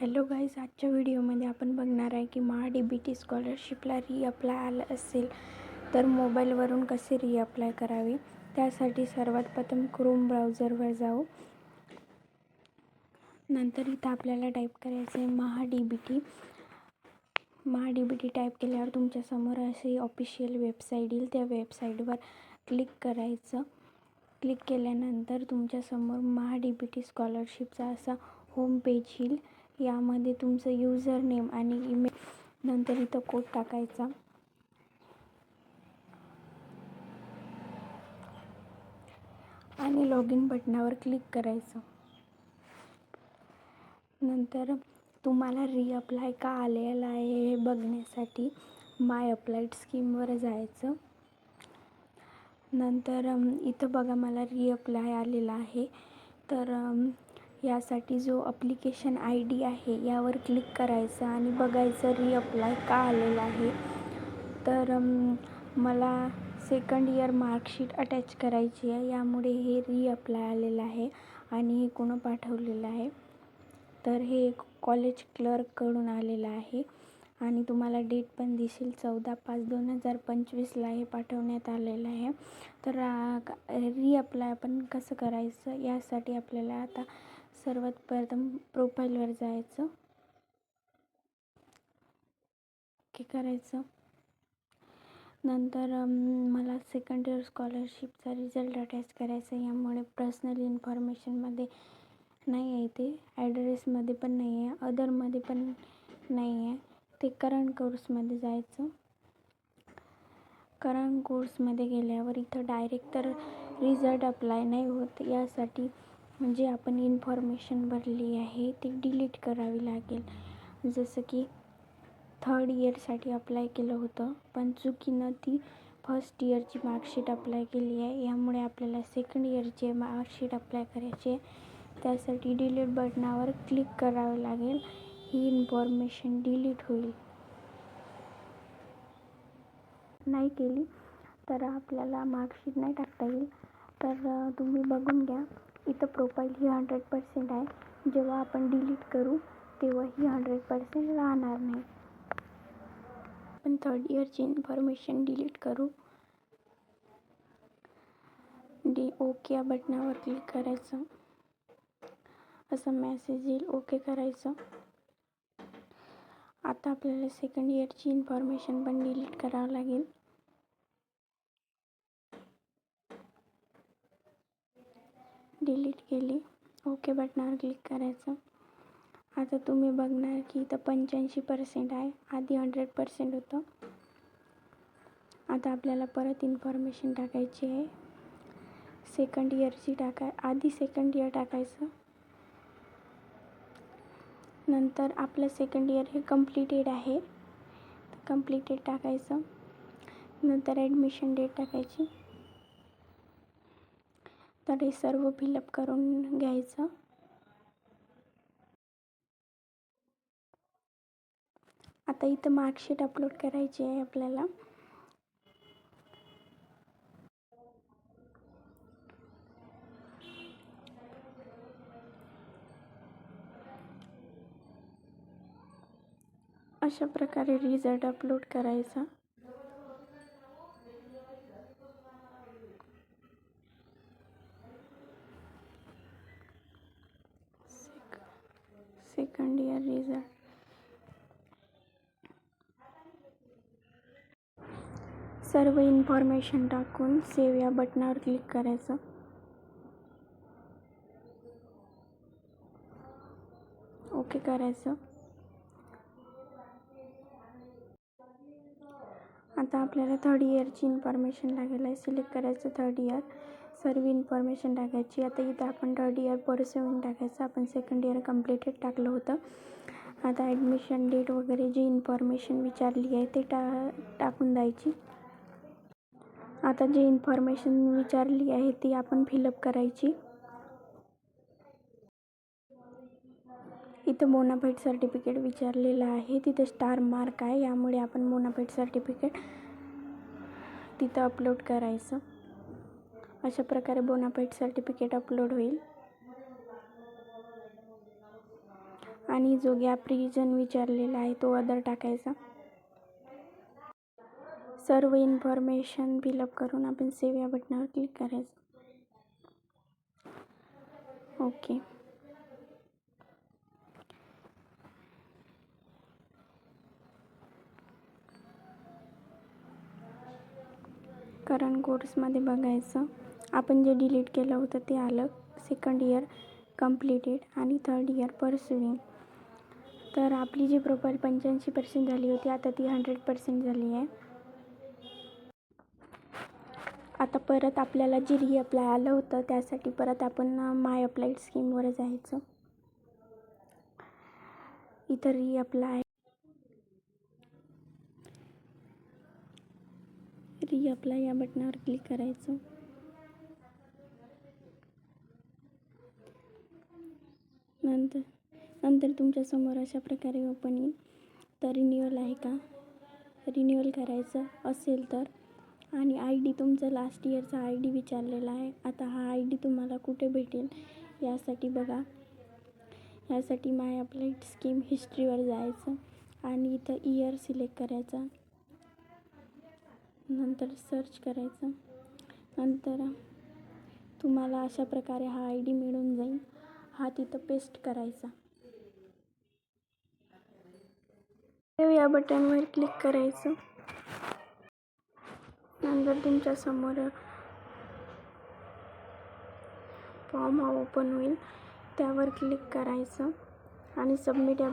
Hello guys, आजच्या व्हिडिओमध्ये आपण बघणार आहे की महाडीबीटी स्कॉलरशिपला रीअप्लाय आलं असेल तर मोबाईलवरून कसे रीअप्लाय करावे. त्यासाठी सर्वात प्रथम क्रोम ब्राउझरवर जाऊ. नंतर इथं आपल्याला टाईप करायचं आहे महाडीबीटी टाईप केल्यावर तुमच्यासमोर अशी ऑफिशियल वेबसाईट येईल. त्या वेबसाईटवर क्लिक करायचं. क्लिक केल्यानंतर तुमच्यासमोर महाडीबीटी स्कॉलरशिपचा असा होम पेज येईल. यामध्ये तुमचं यूजर नेम आणि ईमेल, नंतर इथं कोड टाकायचा आणि लॉग इन बटनावर क्लिक करायचं. नंतर तुम्हाला रीअप्लाय का आलेलं आहे हे बघण्यासाठी माय अप्लाइड स्कीमवर जायचं. नंतर इथं बघा मला रीअप्लाय आलेला आहे. तर यासाठी जो ॲप्लिकेशन ID आहे यावर क्लिक करायचं आणि बघायचं रीअप्लाय का आलेला आहे. तर मला सेकंड इयर मार्कशीट अटॅच करायची आहे, यामुळे हे रीअप्लाय आलेलं आहे आणि हे कोण पाठवलेलं आहे. तर हे कॉलेज क्लर्ककडून आलेलं आहे आणि तुम्हाला डेट पण दिसेल 14/5/2025ला हे पाठवण्यात आलेलं आहे. तर रीअप्लाय आपण कसं करायचं यासाठी आपल्याला आता सर्वात प्रथम प्रोफाईलवर जायचं. ओके करायचं. नंतर मला सेकंड इयर स्कॉलरशिपचा रिझल्ट अटॅच करायचा. यामुळे पर्सनल इन्फॉर्मेशनमध्ये नाही आहे, ते ॲड्रेसमध्ये पण नाही आहे, अदरमध्ये पण नाही आहे. ते करंट कोर्समध्ये जायचं. करंट कोर्समध्ये गेल्यावर इथं डायरेक्ट तर रिझल्ट अप्लाय नाही होत. यासाठी म्हणजे आपण इन्फॉर्मेशन भरली आहे ती डिलीट करावी लागेल. जसं की थर्ड इयरसाठी अप्लाय केलं होतं पण चुकीनं ती फर्स्ट इयरची मार्कशीट अप्लाय केली आहे. यामुळे आपल्याला सेकंड इयरची मार्कशीट अप्लाय करायची आहे. त्यासाठी डिलीट बटनावर क्लिक करावे लागेल. ही इन्फॉर्मेशन डिलीट होईल. नाही केली तर आपल्याला मार्कशीट नाही टाकता येईल. तर तुम्ही बघून घ्या. इथं प्रोफाईल ही 100% आहे. जेव्हा आपण डिलीट करू तेव्हा ही 100% राहणार नाही. आपण थर्ड इयरची इन्फॉर्मेशन डिलीट करू. ओके या बटनावर क्लिक करायचं. असं मेसेज येईल, ओके करायचं. आता आपल्याला सेकंड इयरची इन्फॉर्मेशन पण डिलीट करावं लागेल. डिलीट केली, ओके बटनावर क्लिक करायचं. आता तुम्ही बघणार की इथं 85% आहे, आधी 100% होतं. आता आपल्याला परत इन्फॉर्मेशन टाकायची आहे. सेकंड इयरची आधी सेकंड इयर टाकायचं. नंतर आपलं सेकंड इयर हे कम्प्लिटेड आहे, कम्प्लिटेड टाकायचं. नंतर ॲडमिशन डेट टाकायची. तर हे सर्व फिलअप करून घ्यायचं. आता इथं मार्कशीट अपलोड करायची आहे आपल्याला. अशा प्रकारे रिझल्ट अपलोड करायचा. Second year result. सर्व इन्फॉर्मेशन टाकून सेव्ह या बटनावर क्लिक करायचं. ओके करायचं. आता आपल्याला थर्ड इयरची इन्फॉर्मेशन लागेल आहे. सिलेक्ट करायचं थर्ड इयर, सर्व इन्फॉर्मेशन टाकायची. आता इथं आपण थर्ड इयर परस्यूइंग टाकायचं. आपण सेकंड इयर कम्प्लिटेड टाकलं होतं. आता ॲडमिशन डेट वगैरे जी इन्फॉर्मेशन विचारली आहे ते टाकून द्यायची. आता जी इन्फॉर्मेशन विचारली आहे ती आपण फिलअप करायची. इथं बोनाफाईड सर्टिफिकेट विचारलेलं आहे, तिथं स्टार मार्क आहे. यामुळे आपण बोनाफाईड सर्टिफिकेट तिथं अपलोड करायचं. अशा प्रकारे बोनाफाईड सर्टिफिकेट अपलोड होईल. आणि जो गॅप रिजन विचारलेला आहे तो अदर टाकायचा. सर्व इन्फॉर्मेशन फिलअप करून आपण सेव्ह या बटनावर क्लिक करायचं. ओके. करंट कोर्समध्ये बघायचं. आपण जे डिलीट केलं होतं ते आलं. सेकंड इयर कम्प्लिटेड आणि थर्ड इयर परस्युइंग. तर आपली जी प्रोफाईल 85% झाली होती आता ती 100% झाली आहे. आता परत आपल्याला जे रिअप्लाय आलं होतं त्यासाठी परत आपण माय अप्लाइड स्कीमवर जायचं. इथं रिअप्लाय या बटनावर क्लिक करायचं. नंतर तुमच्यासमोर अशा प्रकारे ओपन येईल. तर रिन्युअल आहे का, रिन्युअल करायचं असेल तर, आणि ID तुमचं लास्ट इयरचा ID विचारलेला आहे. आता हा ID तुम्हाला कुठे भेटेल यासाठी बघा, यासाठी माय अप्लाइड स्कीम हिस्ट्रीवर जायचं आणि इथं इयर सिलेक्ट करायचा. नंतर सर्च करायचं. नंतर तुम्हाला अशा प्रकारे हा ID मिळून जाईल. हा तिथं पेस्ट करायचा. सेव्ह या बटनवर क्लिक करायचं. नंतर तुमच्यासमोर फॉर्म हा ओपन होईल. त्यावर क्लिक करायचं आणि सबमिट या